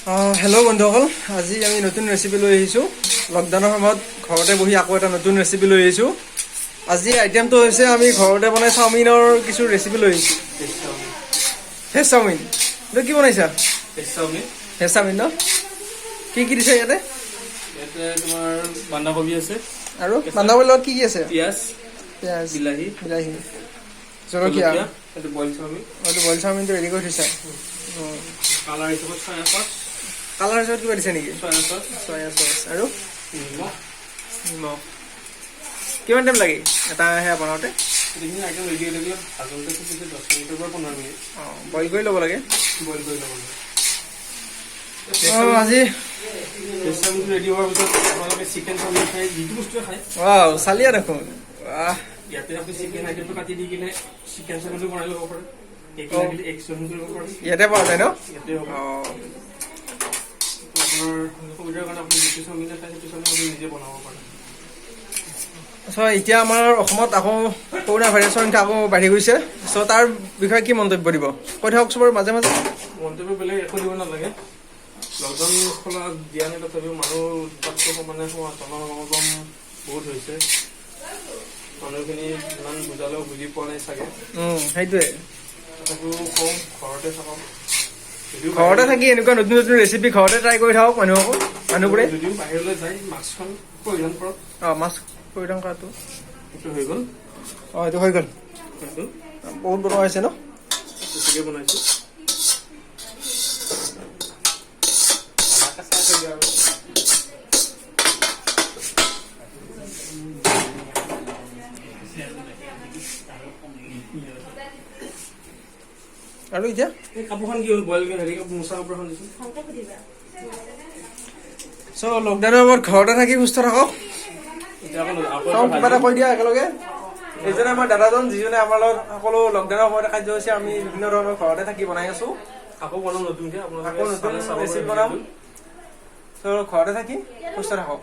Hello' বন্ধুসকল, আজি আমি নতুন ৰেচিপি লৈ আহিছোঁ। লকডাউনৰ সময়ত ঘৰতে বহি আকৌ এটা নতুন ৰেচিপি লৈ আহিছোঁ। আজি আইটেমটো হৈছে আমি ঘৰতে বনাই চাওমিনৰ কিছু ৰেচিপি লৈ আহিছোঁ। Veg chowmein. এইটো কি বনাইছা? ভেজ চাওমিন ন? কি কি দিছে ইয়াতে? ইয়াতে তোমাৰ বন্ধাকবি আছে আৰু বন্ধাকবিৰ লগত কি কি আছে? পিঁয়াজ, বিলাহী, জলকীয়া। এইটো বইল চাওমিন। এইটো বইল চাওমিনটো ৰেডি কৰি থৈছা? কালাৰ হিচাপত চয়া চচ, কালাৰ হিচাপত কিবা দিছে নেকি? চয়া চচ আৰু নিমখ। কিমান টাইম লাগে এটা সেয়া বনাওঁতে? এইখিনি আইটেম ৰেডি হৈ থাকিলে ভাজোঁতে খুব বেছি 10 মিনিটৰ পৰা 15 মিনিট বইল কৰি ল'ব লাগে। বইল কৰি ল'ব লাগে। আজি ভেজ চাওমিনটো ৰেডি হোৱাৰ পিছত আপোনালোকে চিকেন চাওমিন খাই যিটো বস্তুৱে খায় চালিয়া দেখোন। ইয়াতে আপুনি চিকেন আইটেমটো কাটি দি কিনে চিকেন চাওমিনটো বনাই ল'ব পাৰে। এগ চাওমিন কৰিব পাৰে। ইয়াতে পোৱা যায় ন? ইয়াতে হ'ব। আপোনাৰ সুবিধাৰ কাৰণে আপুনি যিটো চাওমিন খায় সেইটো চাওমিন আপুনি নিজে বনাব পাৰে। এতিয়া আমাৰ অসমত আকৌ কৰোণা ভাইৰাছৰ সংখ্যা আকৌ বাঢ়ি গৈছে। তাৰ বিষয়ে কি মন্তব্য দিব কৈ থাককচোন বাৰু মাজে মাজে। মন্তব্য বেলেগ একো দিব নালাগে। লকডাউন খোলা দিয়া নাই, তথাপিও মানুহ তাতকৈ সমানে জনসমাগম বহুত হৈছে। মানুহখিনি ইমান বুজালেও বুজি পোৱা নাই চাগে। সেইটোৱে। তথাপিও কওঁ, ঘৰতে থাকক। ঘৰতে থাকি এনেকুৱা নতুন নতুন ৰেচিপি ঘৰতে ট্ৰাই কৰি থাকক মানুহবোৰে। যদিও বাহিৰলৈ যায় মাস্কখন পৰিধান কৰক। মাস্ক পৰিধান কৰাটো সেইটো হৈ গ'ল। এইটো হৈ গ'ল। বহুত বনোৱা হৈছে ন? বেছিকৈ বনাইছোঁ। আৰু এতিয়া এই কাপোৰখন কি হ'ল? বইল হেৰি মোচা কাপোৰখন দিছোঁ। লকডাউনৰ সময়ত ঘৰতে থাকি সুস্থ থাকক। এতিয়া কিবা এটা কৈ দিয়া একেলগে। এইজনে আমাৰ দাদাজন, যিজনে আমাৰ লগত সকলো লকডাউনৰ সময়তে কাৰ্যসূচী আমি বিভিন্ন ধৰণৰ ঘৰতে থাকি বনাই আছো। আকৌ বনাম নতুনকৈ, আকৌ নতুন ৰেচিপি বনাম। ঘৰতে থাকি সুস্থ থাকক।